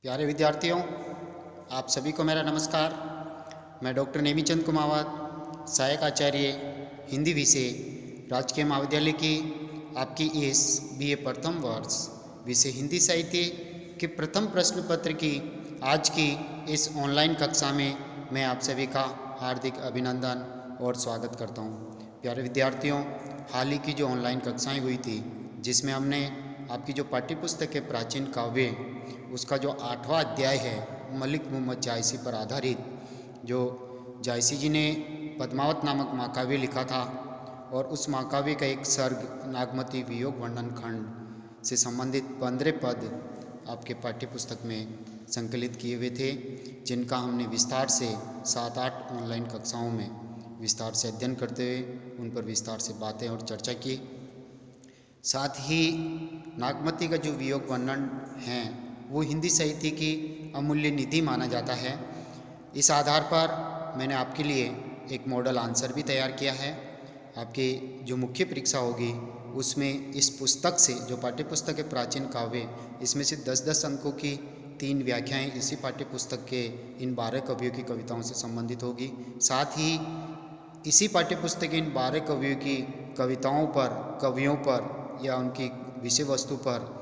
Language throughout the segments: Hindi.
प्यारे विद्यार्थियों, आप सभी को मेरा नमस्कार। मैं डॉक्टर नेमीचंद कुमावत, सहायक आचार्य हिंदी विषय, राजकीय महाविद्यालय की आपकी इस बीए प्रथम वर्ष विषय हिंदी साहित्य के प्रथम प्रश्न पत्र की आज की इस ऑनलाइन कक्षा में मैं आप सभी का हार्दिक अभिनंदन और स्वागत करता हूँ। प्यारे विद्यार्थियों, हाल ही की जो ऑनलाइन कक्षाएं हुई थी, जिसमें हमने आपकी जो पाठ्यपुस्तक है प्राचीन काव्य, उसका जो 8वां अध्याय है मलिक मोहम्मद जायसी पर आधारित, जो जायसी जी ने पद्मावत नामक महाकाव्य लिखा था, और उस महाकाव्य का एक सर्ग नागमती वियोग वर्णन खंड से संबंधित 15 पद आपके पाठ्यपुस्तक में संकलित किए हुए थे, जिनका हमने विस्तार से 7-8 ऑनलाइन कक्षाओं में विस्तार से अध्ययन करते हुए उन पर विस्तार से बातें और चर्चा की। साथ ही नागमती का जो वियोग वर्णन है वो हिंदी साहित्य की अमूल्य निधि माना जाता है। इस आधार पर मैंने आपके लिए एक मॉडल आंसर भी तैयार किया है। आपकी जो मुख्य परीक्षा होगी उसमें इस पुस्तक से, जो पाठ्यपुस्तक है प्राचीन काव्य, इसमें से 10-10 अंकों की 3 व्याख्याएं इसी पाठ्यपुस्तक के इन 12 कवियों की कविताओं से संबंधित होगी। साथ ही इसी पाठ्यपुस्तक के इन 12 कवियों की कविताओं पर, कवियों पर या उनकी विषय वस्तु पर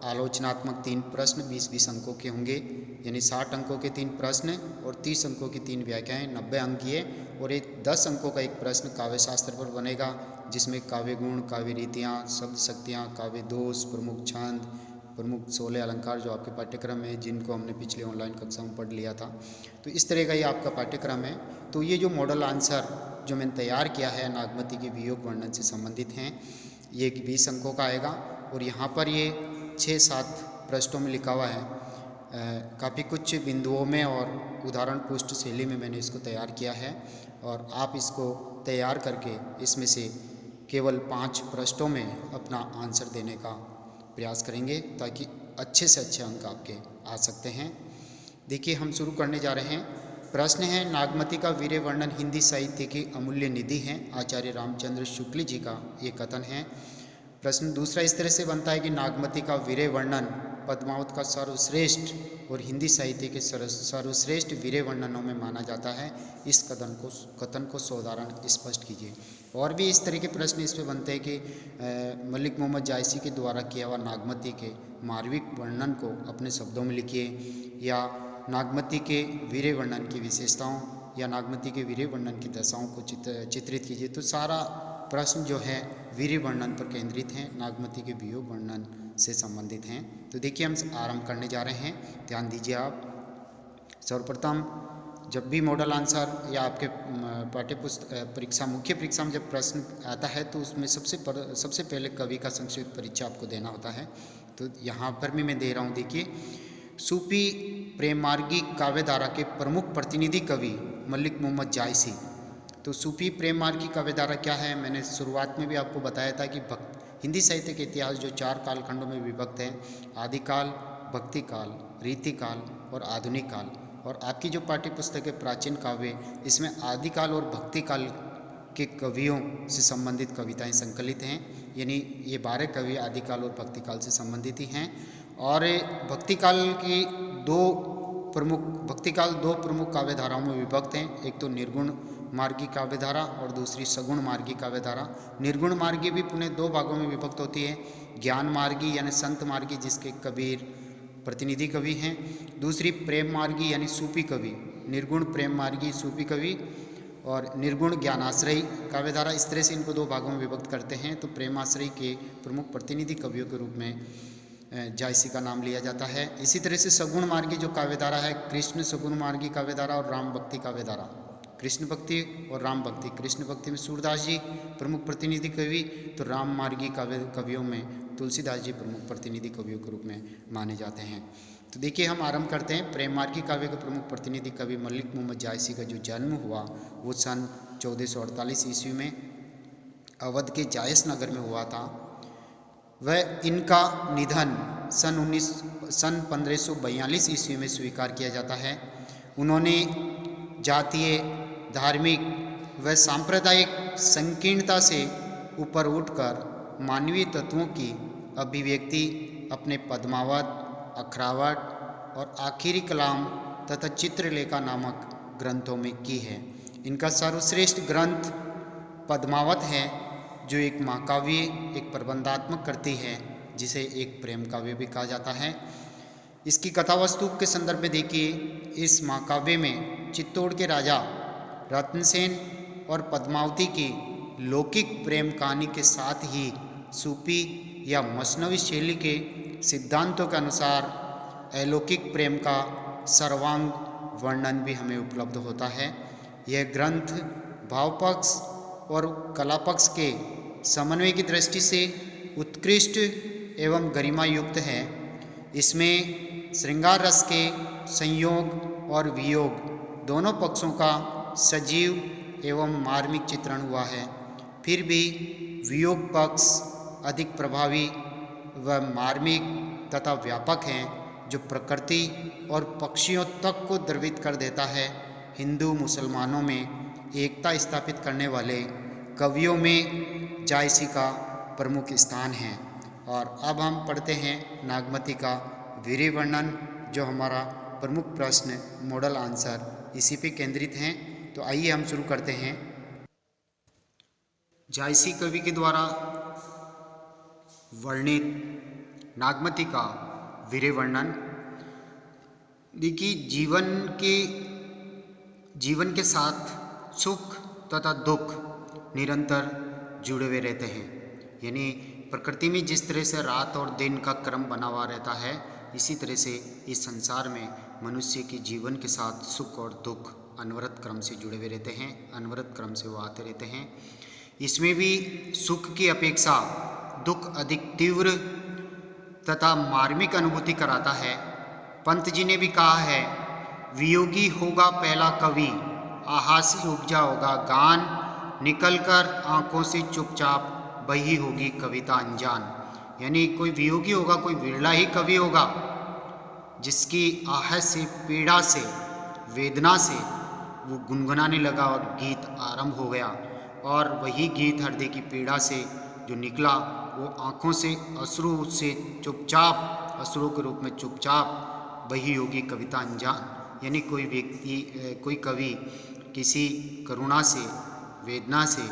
आलोचनात्मक 3 प्रश्न 20-20 अंकों के होंगे, यानी 60 अंकों के 3 प्रश्न और 30 अंकों की 3 व्याख्याएं, 90 अंक की है। और एक 10 अंकों का एक प्रश्न काव्य शास्त्र पर बनेगा, जिसमें काव्य गुण, काव्य रीतियाँ, शब्द शक्तियाँ, काव्य दोष, प्रमुख छंद, प्रमुख 16 अलंकार जो आपके पाठ्यक्रम में, जिनको हमने पिछले ऑनलाइन कक्षा में पढ़ लिया था। तो इस तरह का ये आपका पाठ्यक्रम है। तो ये जो मॉडल आंसर जो मैंने तैयार किया है नागमती के वियोग वर्णन से संबंधित हैं, ये 20 अंकों का आएगा। और यहाँ पर ये 6-7 पृष्ठों में लिखा हुआ है। काफ़ी कुछ बिंदुओं में और उदाहरण पुष्ट शैली में मैंने इसको तैयार किया है, और आप इसको तैयार करके इसमें से केवल 5 पृष्ठों में अपना आंसर देने का प्रयास करेंगे, ताकि अच्छे से अच्छे अंक आपके आ सकते हैं। देखिए, हम शुरू करने जा रहे हैं। प्रश्न है, नागमती का वीर्य वर्णन हिंदी साहित्य की अमूल्य निधि है। आचार्य रामचंद्र शुक्ल जी का ये कथन है। प्रश्न दूसरा इस तरह से बनता है कि नागमती का वीर्य वर्णन पद्मावत का सर्वश्रेष्ठ और हिंदी साहित्य के सर्वश्रेष्ठ वीर्य वर्णनों में माना जाता है। इस कथन को सोदाहरण स्पष्ट कीजिए। और भी इस तरह के प्रश्न इस पे बनते हैं कि मलिक मोहम्मद जायसी के द्वारा किया हुआ नागमती के मार्विक वर्णन को अपने शब्दों में लिखिए, या नागमती के वीर्य वर्णन की विशेषताओं या नागमती के वीर्य वर्णन की दशाओं को चित्रित कीजिए। तो सारा प्रश्न जो है वीर्य वर्णन पर केंद्रित हैं, नागमती के वियोग वर्णन से संबंधित हैं। तो देखिए, हम आरंभ करने जा रहे हैं, ध्यान दीजिए आप। सर्वप्रथम, जब भी मॉडल आंसर या आपके पाठ्यपुस्तक परीक्षा, मुख्य परीक्षा में जब प्रश्न आता है, तो उसमें सबसे पहले कवि का संक्षिप्त परिचय आपको देना होता है। तो यहाँ पर भी मैं दे रहा हूँ। देखिए, सूफी प्रेम मार्गी काव्यधारा के प्रमुख प्रतिनिधि कवि मलिक मोहम्मद जायसी। तो सूफी प्रेम मार्ग की काव्यधारा क्या है? मैंने शुरुआत में भी आपको बताया था कि हिंदी साहित्य के इतिहास जो 4 कालखंडों में विभक्त है: आदिकाल, भक्ति काल, रीति काल और आधुनिक काल। और आपकी जो पाठ्यपुस्तक है प्राचीन काव्य, इसमें आदिकाल और भक्ति काल के कवियों से संबंधित कविताएं संकलित हैं, यानी ये 12 कवि आदिकाल और भक्ति काल से संबंधित ही हैं। और भक्तिकाल की भक्तिकाल 2 प्रमुख काव्यधाराओं में विभक्त हैं। एक तो निर्गुण मार्गी काव्यधारा और दूसरी सगुण मार्गी काव्यधारा। निर्गुण मार्गी भी पुनः 2 भागों में विभक्त होती है: ज्ञान मार्गी यानी संत मार्गी, जिसके कबीर प्रतिनिधि कवि हैं। दूसरी प्रेम मार्गी यानी सूफी कवि, निर्गुण प्रेम मार्गी सूफी कवि, और निर्गुण ज्ञानाश्रयी काव्यधारा। इस तरह से इनको 2 भागों में विभक्त करते हैं। तो प्रेमाश्रयी के प्रमुख प्रतिनिधि कवियों के रूप में जायसी का नाम लिया जाता है। इसी तरह से सगुण मार्गी जो काव्यधारा है, कृष्ण सगुण मार्गी काव्यधारा और राम भक्ति काव्यधारा। कृष्ण भक्ति और राम भक्ति, कृष्ण भक्ति में सूरदास जी प्रमुख प्रतिनिधि कवि, तो राम मार्गी कवियों में तुलसीदास जी प्रमुख प्रतिनिधि कवियों के रूप में माने जाते हैं। तो देखिए, हम आरंभ करते हैं। प्रेम मार्गी काव्य के प्रमुख प्रतिनिधि कवि मलिक मोहम्मद जायसी का जो जन्म हुआ वो सन 1448 ईस्वी में अवध के जायस नगर में हुआ था। वह इनका निधन सन 1542 ईस्वी में स्वीकार किया जाता है। उन्होंने जातीय, धार्मिक व सांप्रदायिक संकीर्णता से ऊपर उठकर मानवीय तत्वों की अभिव्यक्ति अपने पद्मावत, अखरावट और आखिरी कलाम तथा चित्रलेखा नामक ग्रंथों में की है। इनका सर्वश्रेष्ठ ग्रंथ पद्मावत है, जो एक महाकाव्य, एक प्रबंधात्मक कृति है, जिसे एक प्रेम काव्य भी कहा जाता है। इसकी कथा वस्तु के संदर्भ में देखिए, इस महाकाव्य में चित्तौड़ के राजा रत्नसेन और पद्मावती की लौकिक प्रेम कहानी के साथ ही सूफी या मसनवी शैली के सिद्धांतों के अनुसार अलौकिक प्रेम का सर्वांग वर्णन भी हमें उपलब्ध होता है। यह ग्रंथ भाव पक्ष और कला पक्ष के समन्वय की दृष्टि से उत्कृष्ट एवं गरिमा युक्त है। इसमें श्रृंगार रस के संयोग और वियोग दोनों पक्षों का सजीव एवं मार्मिक चित्रण हुआ है। फिर भी वियोग पक्ष अधिक प्रभावी व मार्मिक तथा व्यापक हैं, जो प्रकृति और पक्षियों तक को द्रवित कर देता है। हिंदू मुसलमानों में एकता स्थापित करने वाले कवियों में जायसी का प्रमुख स्थान है। और अब हम पढ़ते हैं नागमती का वीर्य वर्णन, जो हमारा प्रमुख प्रश्न मॉडल आंसर इसी पे केंद्रित हैं। तो आइए हम शुरू करते हैं। जायसी कवि के द्वारा वर्णित नागमती का वीर्य वर्णन। देखिए, जीवन के साथ सुख तथा दुख निरंतर जुड़े हुए रहते हैं। यानी प्रकृति में जिस तरह से रात और दिन का क्रम बना हुआ रहता है, इसी तरह से इस संसार में मनुष्य के जीवन के साथ सुख और दुख अनवरत क्रम से जुड़े हुए रहते हैं, अनवरत क्रम से वो आते रहते हैं। इसमें भी सुख की अपेक्षा दुख अधिक तीव्र तथा मार्मिक अनुभूति कराता है। पंत जी ने भी कहा है, वियोगी होगा पहला कवि, आहा से उपजा होगा गान, निकलकर आंखों से चुपचाप बही होगी कविता अनजान। यानी कोई वियोगी होगा, कोई विरला ही कवि होगा जिसकी आह से, पीड़ा से, वेदना से वो गुनगुनाने लगा और गीत आरंभ हो गया। और वही गीत हृदय की पीड़ा से जो निकला, वो आँखों से अश्रु से चुपचाप, अश्रु के रूप में चुपचाप बही होगी कविता अनजान। यानी कोई व्यक्ति, कोई कवि किसी करुणा से, वेदना से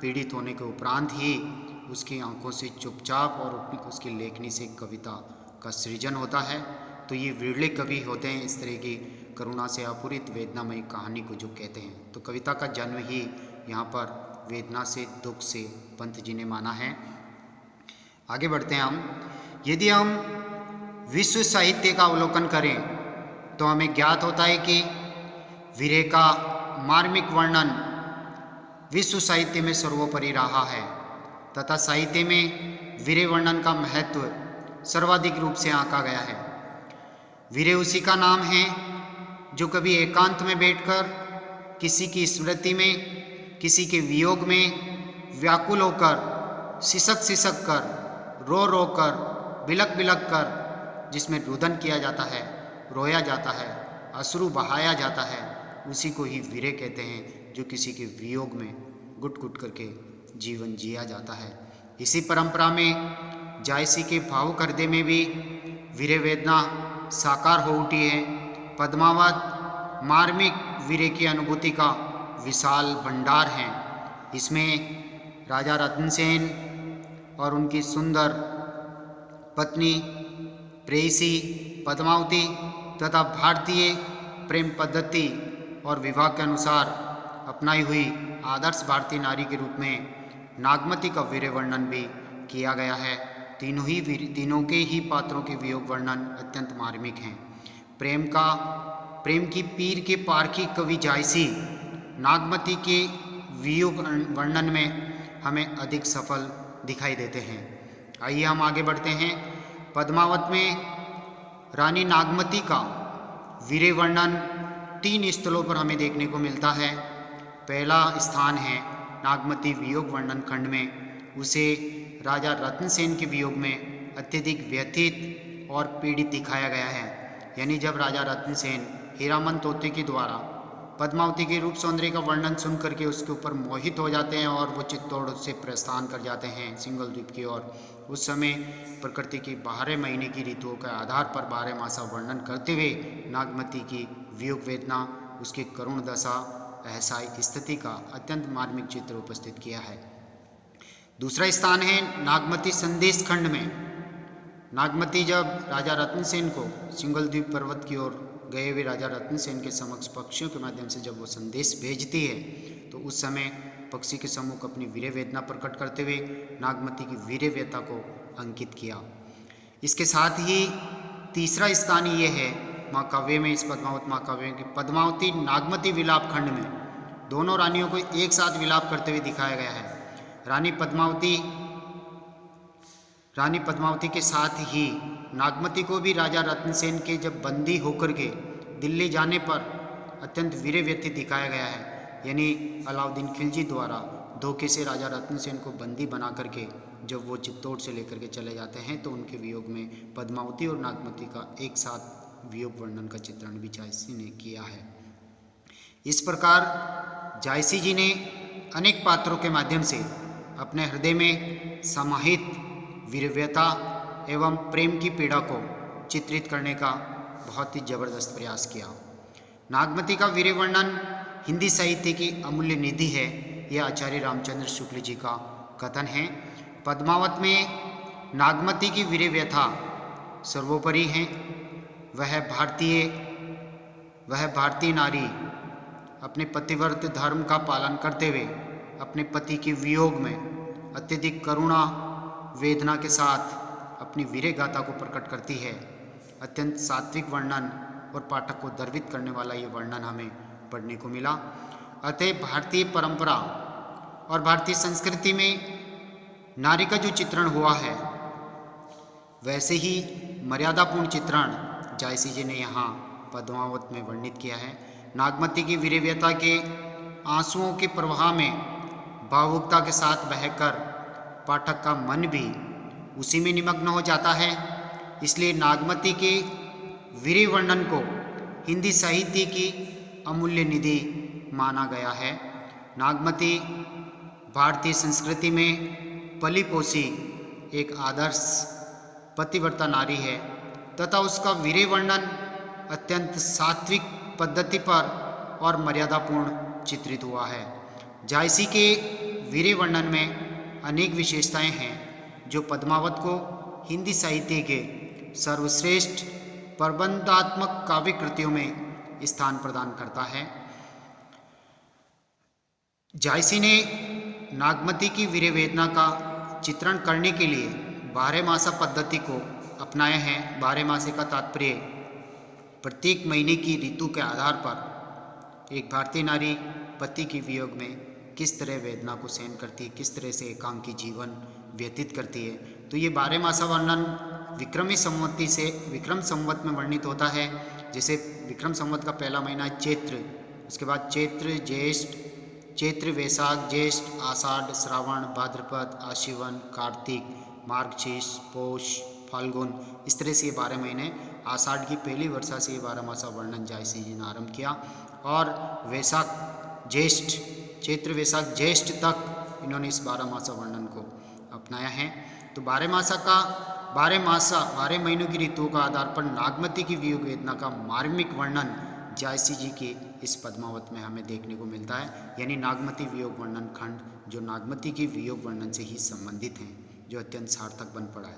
पीड़ित होने के उपरांत ही उसकी आंखों से चुपचाप और उसकी लेखनी से कविता का सृजन होता है। तो ये विरले कवि होते हैं इस तरह की करुणा से अपूरित वेदनामयी कहानी को जो कहते हैं। तो कविता का जन्म ही यहाँ पर वेदना से, दुख से पंत जी ने माना है। आगे बढ़ते हैं हम। यदि हम विश्व साहित्य का अवलोकन करें तो हमें ज्ञात होता है कि विरह का मार्मिक वर्णन विश्व साहित्य में सर्वोपरि रहा है तथा साहित्य में वीर्य वर्णन का महत्व सर्वाधिक रूप से आंका गया है। वीर्य उसी का नाम है जो कभी एकांत में बैठकर किसी की स्मृति में, किसी के वियोग में व्याकुल होकर, सिसक सिसक कर, रो रो कर, बिलक बिलक कर, जिसमें रुदन किया जाता है, रोया जाता है, अश्रु बहाया जाता है, उसी को ही वीर्य कहते हैं, जो किसी के वियोग में गुट गुट करके जीवन जिया जाता है। इसी परंपरा में जायसी के भावुक हृदय में भी वीर्य वेदना साकार हो उठी है। पद्मावत मार्मिक वीर्य की अनुभूति का विशाल भंडार है। इसमें राजा रत्नसेन और उनकी सुंदर पत्नी प्रेयसी पद्मावती तथा भारतीय प्रेम पद्धति और विवाह के अनुसार अपनाई हुई आदर्श भारतीय नारी के रूप में नागमती का वीर्य वर्णन भी किया गया है। तीनों के ही पात्रों के वियोग वर्णन अत्यंत मार्मिक हैं। प्रेम की पीर के पारखी कवि जायसी नागमती के वियोग वर्णन में हमें अधिक सफल दिखाई देते हैं। आइए हम आगे बढ़ते हैं। पद्मावत में रानी नागमती का वीर्य वर्णन 3 स्थलों पर हमें देखने को मिलता है। पहला स्थान है नागमती वियोग वर्णन खंड में। उसे राजा रत्नसेन के वियोग में अत्यधिक व्यथित और पीड़ित दिखाया गया है। यानी जब राजा रत्नसेन हीरामन तोते के द्वारा पद्मावती के रूप सौंदर्य का वर्णन सुन करके उसके ऊपर मोहित हो जाते हैं और वो चित्तौड़ से प्रस्थान कर जाते हैं सिंघल द्वीप की ओर। उस समय प्रकृति की 12 महीने की ऋतुओं के आधार पर 12 मासा वर्णन करते हुए नागमती की वियोग वेदना, उसकी करुण दशा, असहाय स्थिति का अत्यंत मार्मिक चित्र उपस्थित किया है। दूसरा स्थान है नागमती संदेश खंड में। नागमती जब राजा रत्नसेन को सिंघल द्वीप पर्वत की ओर गए हुए राजा रत्नसेन के समक्ष पक्षियों के माध्यम से जब वो संदेश भेजती है तो उस समय पक्षी के सम्मुख अपनी वीर्य वेदना प्रकट करते हुए नागमती की वीर्य वेदना को अंकित किया। इसके साथ ही तीसरा स्थान ये है महाकाव्य में, इस पद्मावत महाकाव्य की पद्मावती नागमती विलाप खंड में दोनों रानियों को एक साथ विलाप करते हुए दिखाया गया है। रानी पद्मावती के साथ ही नागमती को भी राजा रत्नसेन के जब बंदी होकर के दिल्ली जाने पर अत्यंत वीर्य व्यतीत दिखाया गया है, यानी अलाउद्दीन खिलजी द्वारा धोखे से राजा रत्नसेन को बंदी बना करके जब वो चित्तौड़ से लेकर के चले जाते हैं तो उनके वियोग में पद्मावती और नागमती का एक साथ वियोग वर्णन का चित्रण भी जायसी ने किया है। इस प्रकार जायसी जी ने अनेक पात्रों के माध्यम से अपने हृदय में समाहित वीरव्यता एवं प्रेम की पीड़ा को चित्रित करने का बहुत ही जबरदस्त प्रयास किया। नागमती का वीर्य वर्णन हिंदी साहित्य की अमूल्य निधि है, यह आचार्य रामचंद्र शुक्ल जी का कथन है। पद्मावत में नागमती की वीर्य व्यथा सर्वोपरि है। वह भारतीय नारी अपने पतिव्रत धर्म का पालन करते हुए अपने पति के वियोग में अत्यधिक करुणा वेदना के साथ अपनी वीर्य गाथा को प्रकट करती है। अत्यंत सात्विक वर्णन और पाठक को गर्वित करने वाला ये वर्णन हमें पढ़ने को मिला। अतः भारतीय परंपरा और भारतीय संस्कृति में नारी का जो चित्रण हुआ है वैसे ही मर्यादापूर्ण चित्रण जायसी जी ने यहाँ पद्मावत में वर्णित किया है। नागमती की वीरव्यता के आंसुओं के प्रवाह में भावुकता के साथ बहकर पाठक का मन भी उसी में निमग्न हो जाता है। इसलिए नागमती के वीर्य वर्णन को हिंदी साहित्य की अमूल्य निधि माना गया है। नागमती भारतीय संस्कृति में पली पोसी एक आदर्श पतिव्रता नारी है तथा उसका वीर्य वर्णन अत्यंत सात्विक पद्धति पर और मर्यादापूर्ण चित्रित हुआ है। जायसी के वीर्य वर्णन में अनेक विशेषताएं हैं जो पद्मावत को हिंदी साहित्य के सर्वश्रेष्ठ प्रबंधात्मक काव्य कृतियों में स्थान प्रदान करता है। जायसी ने नागमती की वीर्य वेदना का चित्रण करने के लिए 12 मासा पद्धति को अपनाया है। 12 मासे का तात्पर्य प्रत्येक महीने की ऋतु के आधार पर एक भारतीय नारी पति के वियोग में किस तरह वेदना को सहन करती है, किस तरह से एकांकी जीवन व्यतीत करती है। तो ये 12 मासा वर्णन विक्रमी संवत में वर्णित होता है। जैसे विक्रम संवत का पहला महीना चैत्र, उसके बाद चैत्र वैशाख ज्येष्ठ आषाढ़ श्रावण भाद्रपद आश्विन कार्तिक मार्गशीर्ष पौष फाल्गुन, इस तरह से ये 12 महीने। आषाढ़ की पहली वर्षा से ये 12 मासा वर्णन जायसी जी ने आरंभ किया और चैत्र वैशाख ज्येष्ठ तक इन्होंने इस 12 मासा वर्णन को अपनाया है। तो 12 महीनों की ऋतुओं का आधार पर नागमती की वियोग वेदना का मार्मिक वर्णन जायसी जी के इस पद्मावत में हमें देखने को मिलता है। यानी नागमती वियोग वर्णन खंड जो नागमती की वियोग वर्णन से ही संबंधित हैं, जो अत्यंत सार्थक बन पड़ा है।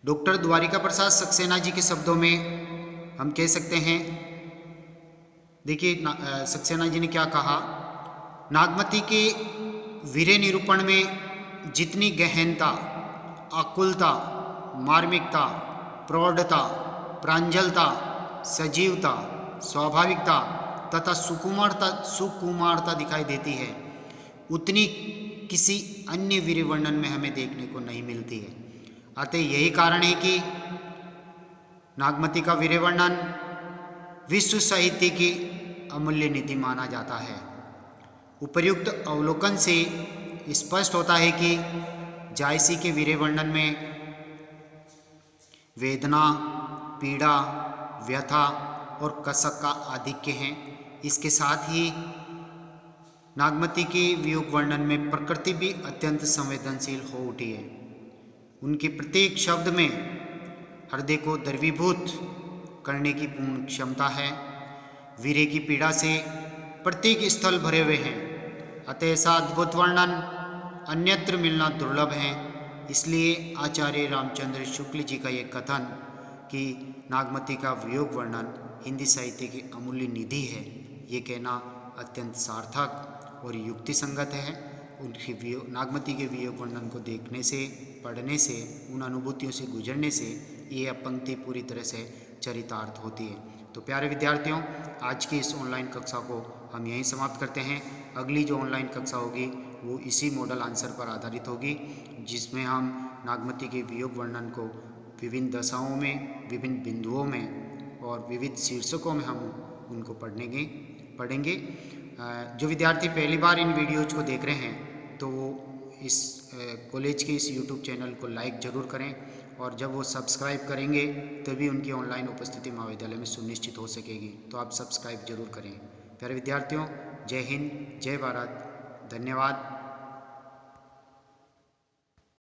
डॉक्टर द्वारिका प्रसाद सक्सेना जी के शब्दों में हम कह सकते हैं, देखिए सक्सेना जी ने क्या कहा, नागमती के वीर्य निरूपण में जितनी गहनता, आकुलता, मार्मिकता, प्रौढ़ता, प्रांजलता, सजीवता, स्वाभाविकता तथा सुकुमारता दिखाई देती है, उतनी किसी अन्य वीर्य वर्णन में हमें देखने को नहीं मिलती है। अतः यही कारण है कि नागमती का वीर्य वर्णन विश्व साहित्य की अमूल्य निधि माना जाता है। उपर्युक्त अवलोकन से स्पष्ट होता है कि जायसी के वीर्य वर्णन में वेदना, पीड़ा, व्यथा और कसक का आधिक्य है। इसके साथ ही नागमती के वियोग वर्णन में प्रकृति भी अत्यंत संवेदनशील हो उठी है। उनके प्रत्येक शब्द में हृदय को द्रवीभूत करने की पूर्ण क्षमता है। वीर्य की पीड़ा से प्रत्येक स्थल भरे हुए हैं, अतः ऐसा अद्भुत वर्णन अन्यत्र मिलना दुर्लभ है। इसलिए आचार्य रामचंद्र शुक्ल जी का ये कथन कि नागमती का वियोग वर्णन हिंदी साहित्य की अमूल्य निधि है, ये कहना अत्यंत सार्थक और युक्ति संगत है। उनकी नागमती के वियोग वर्णन को देखने से, पढ़ने से, उन अनुभूतियों से गुजरने से ये पंक्ति पूरी तरह से चरितार्थ होती है। तो प्यारे विद्यार्थियों, आज की इस ऑनलाइन कक्षा को हम यहीं समाप्त करते हैं। अगली जो ऑनलाइन कक्षा होगी वो इसी मॉडल आंसर पर आधारित होगी, जिसमें हम नागमती के वियोग वर्णन को विभिन्न दशाओं में, विभिन्न बिंदुओं में और विविध शीर्षकों में हम उनको पढ़ेंगे। जो विद्यार्थी पहली बार इन वीडियोज को देख रहे हैं तो वो इस कॉलेज के इस यूट्यूब चैनल को लाइक ज़रूर करें, और जब वो सब्सक्राइब करेंगे तभी उनकी ऑनलाइन उपस्थिति महाविद्यालय में सुनिश्चित हो सकेगी। तो आप सब्सक्राइब जरूर करें। प्यारे विद्यार्थियों, जय हिंद, जय भारत, धन्यवाद।